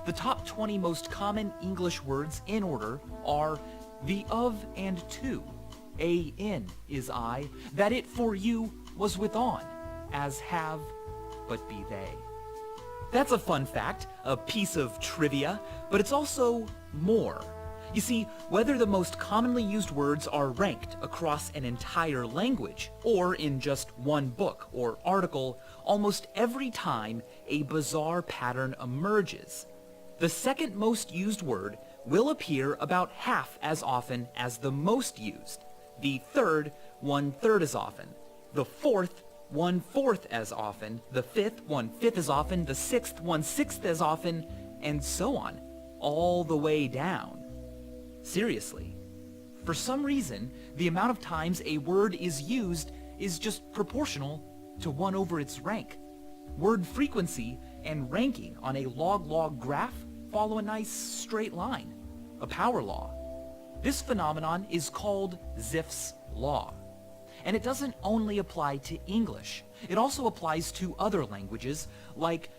The top 20 most common English words in order are the of and to, a in is I, that it for you was with on, as have, but be they. That's a fun fact, a piece of trivia, but it's also more. You see, whether the most commonly used words are ranked across an entire language, or in just one book or article, almost every time a bizarre pattern emerges. The second most used word will appear about half as often as the most used. The third, 1/3 as often. The fourth, 1/4 as often. The fifth, 1/5 as often. The sixth, 1/6 as often, and so on, all the way down. Seriously. For some reason, the amount of times a word is used is just proportional to 1 over its rank. Word frequency and ranking on a log-log graph follow a nice straight line, a power law. This phenomenon is called Zipf's law. And it doesn't only apply to English. It also applies to other languages like,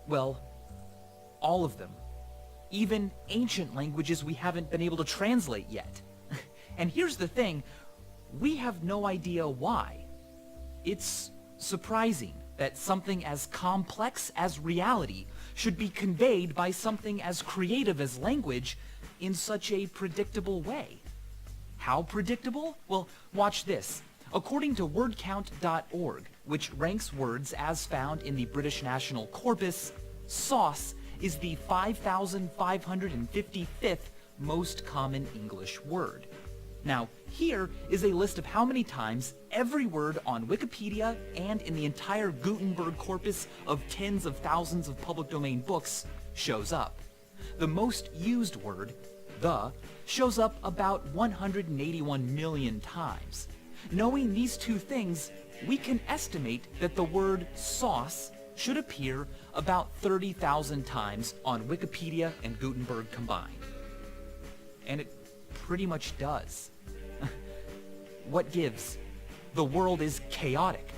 well, all of them. Even ancient languages we haven't been able to translate yet. And here's the thing, we have no idea why. It's surprising that something as complex as reality should be conveyed by something as creative as language in such a predictable way. How predictable? Well, watch this. According to wordcount.org, which ranks words as found in the British National Corpus, sauce is the 5,555th most common English word. Now, here is a list of how many times every word on Wikipedia and in the entire Gutenberg corpus of tens of thousands of public domain books shows up. The most used word, the, shows up about 181 million times. Knowing these two things, we can estimate that the word sauce should appear about 30,000 times on Wikipedia and Gutenberg combined. And it pretty much does. What gives? The world is chaotic.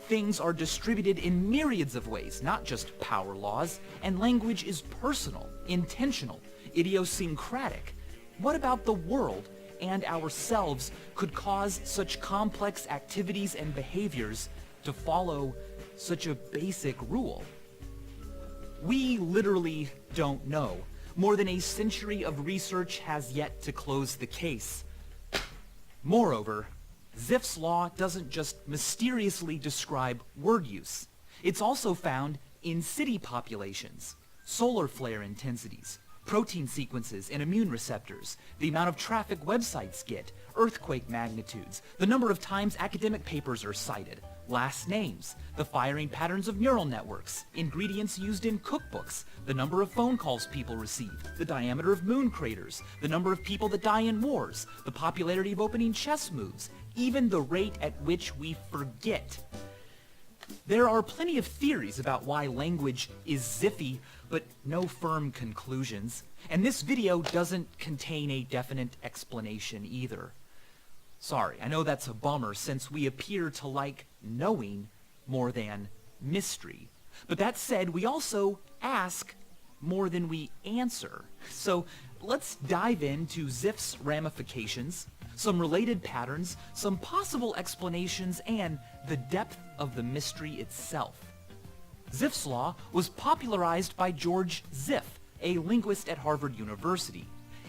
Things are distributed in myriads of ways, not just power laws, and language is personal, intentional, idiosyncratic. What about the world and ourselves could cause such complex activities and behaviors to follow such a basic rule? We literally don't know. More than a century of research has yet to close the case. Moreover, Zipf's law doesn't just mysteriously describe word use. It's also found in city populations, solar flare intensities, protein sequences and immune receptors, the amount of traffic websites get, earthquake magnitudes, the number of times academic papers are cited, last names, the firing patterns of neural networks, ingredients used in cookbooks, the number of phone calls people receive, the diameter of moon craters, the number of people that die in wars, the popularity of opening chess moves, even the rate at which we forget. There are plenty of theories about why language is ziffy, but no firm conclusions. And this video doesn't contain a definite explanation either. Sorry, I know that's a bummer since we appear to like knowing more than mystery. But that said, we also ask more than we answer. So let's dive into Zipf's ramifications, some related patterns, some possible explanations, and the depth of the mystery itself. Zipf's law was popularized by George Zipf, a linguist at Harvard University.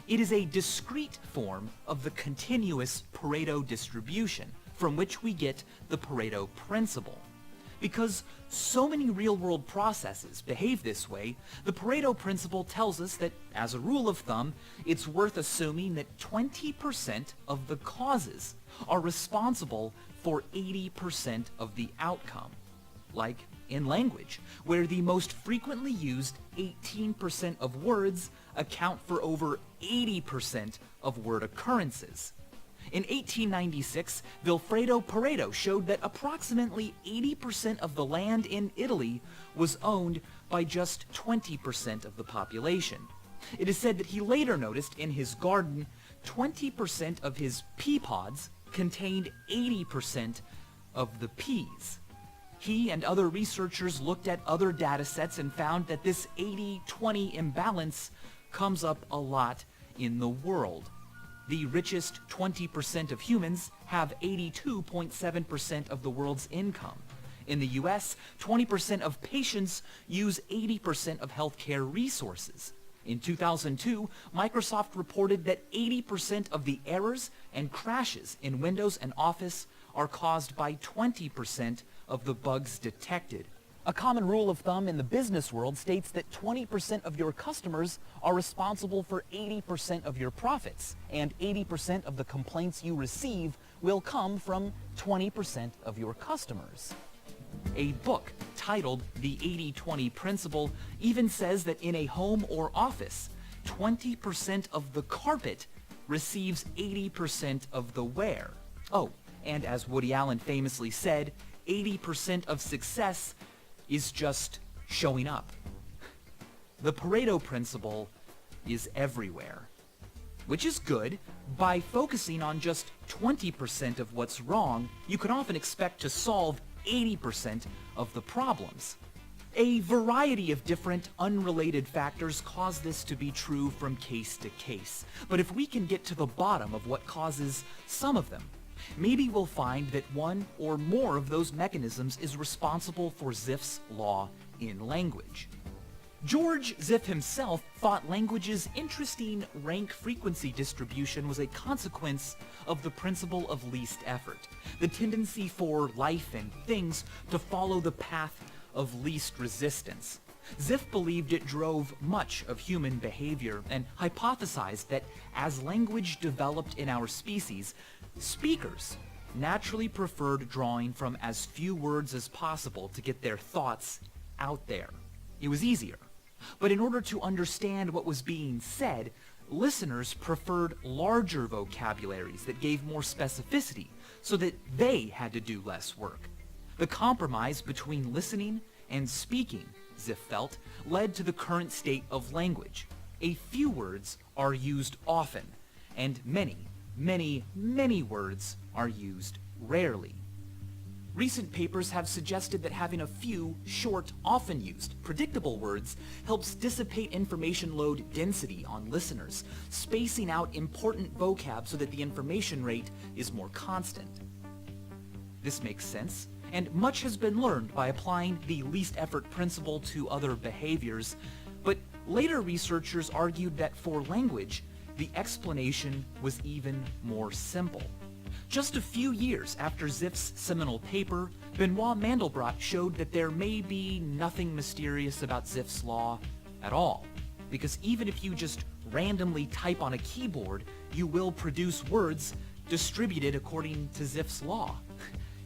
It is a discrete form of the continuous Pareto distribution, from which we get the Pareto principle. Because so many real-world processes behave this way, the Pareto principle tells us that, as a rule of thumb, it's worth assuming that 20% of the causes are responsible for 80% of the outcome. Like in language, where the most frequently used 18% of words account for over 80% of word occurrences. In 1896, Vilfredo Pareto showed that approximately 80% of the land in Italy was owned by just 20% of the population. It is said that he later noticed in his garden 20% of his pea pods contained 80% of the peas. He and other researchers looked at other data sets and found that this 80-20 imbalance comes up a lot in the world. The richest 20% of humans have 82.7% of the world's income. In the US, 20% of patients use 80% of healthcare resources. In 2002, Microsoft reported that 80% of the errors and crashes in Windows and Office are caused by 20% of the bugs detected. A common rule of thumb in the business world states that 20% of your customers are responsible for 80% of your profits, and 80% of the complaints you receive will come from 20% of your customers. A book titled The 80-20 Principle even says that in a home or office, 20% of the carpet receives 80% of the wear. Oh, and as Woody Allen famously said, 80% of success is just showing up. The Pareto principle is everywhere, which is good. By focusing on just 20% of what's wrong, you can often expect to solve 80% of the problems. A variety of different unrelated factors cause this to be true from case to case. But if we can get to the bottom of what causes some of them, maybe we'll find that one or more of those mechanisms is responsible for Zipf's law in language. George Zipf himself thought language's interesting rank frequency distribution was a consequence of the principle of least effort, the tendency for life and things to follow the path of least resistance. Zipf believed it drove much of human behavior and hypothesized that as language developed in our species, speakers naturally preferred drawing from as few words as possible to get their thoughts out there. It was easier. But in order to understand what was being said, listeners preferred larger vocabularies that gave more specificity so that they had to do less work. The compromise between listening and speaking, Zipf felt, led to the current state of language. A few words are used often, and many words are used rarely. Recent papers have suggested that having a few short, often used, predictable words helps dissipate information load density on listeners, spacing out important vocab so that the information rate is more constant. This makes sense, and much has been learned by applying the least effort principle to other behaviors, but later researchers argued that for language, the explanation was even more simple. Just a few years after Zipf's seminal paper, Benoit Mandelbrot showed that there may be nothing mysterious about Zipf's law at all, because even if you just randomly type on a keyboard, you will produce words distributed according to Zipf's law.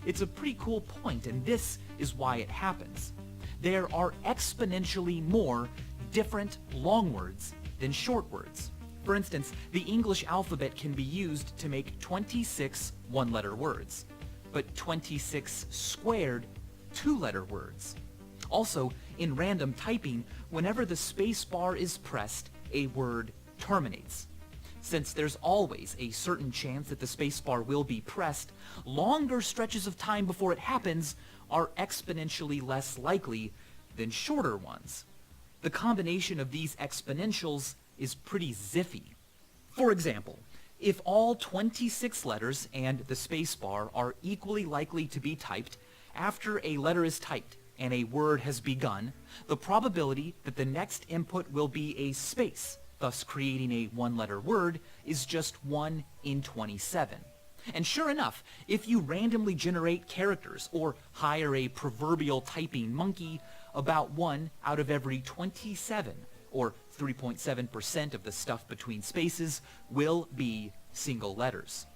It's a pretty cool point, and this is why it happens. There are exponentially more different long words than short words. For instance, the English alphabet can be used to make 26 one-letter words, but 26 squared two-letter words. Also, in random typing, whenever the space bar is pressed, a word terminates. Since there's always a certain chance that the space bar will be pressed, longer stretches of time before it happens are exponentially less likely than shorter ones. The combination of these exponentials is pretty ziffy. For example, if all 26 letters and the spacebar are equally likely to be typed, after a letter is typed and a word has begun, the probability that the next input will be a space, thus creating a one-letter word, is just 1 in 27. And sure enough, if you randomly generate characters or hire a proverbial typing monkey, about 1 out of every 27, or 3.7% of the stuff between spaces, will be single letters.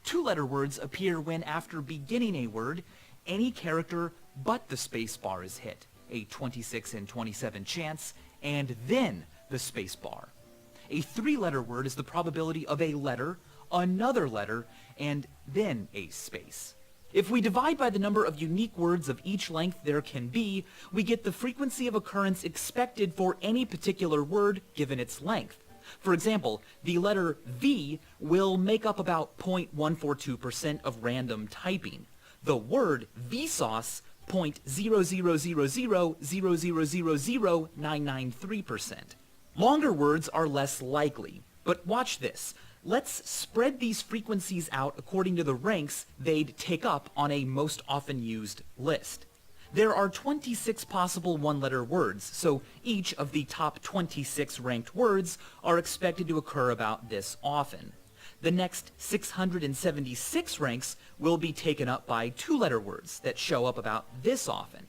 Two-letter words appear when, after beginning a word, any character but the space bar is hit, a 26 in 27 chance, and then the space bar. A three-letter word is the probability of a letter, another letter, and then a space. If we divide by the number of unique words of each length there can be, we get the frequency of occurrence expected for any particular word given its length. For example, the letter V will make up about 0.142% of random typing. The word Vsauce 0.00000000993%. Longer words are less likely, but watch this. Let's spread these frequencies out according to the ranks they'd take up on a most often used list. There are 26 possible one-letter words, so each of the top 26 ranked words are expected to occur about this often. The next 676 ranks will be taken up by two-letter words that show up about this often.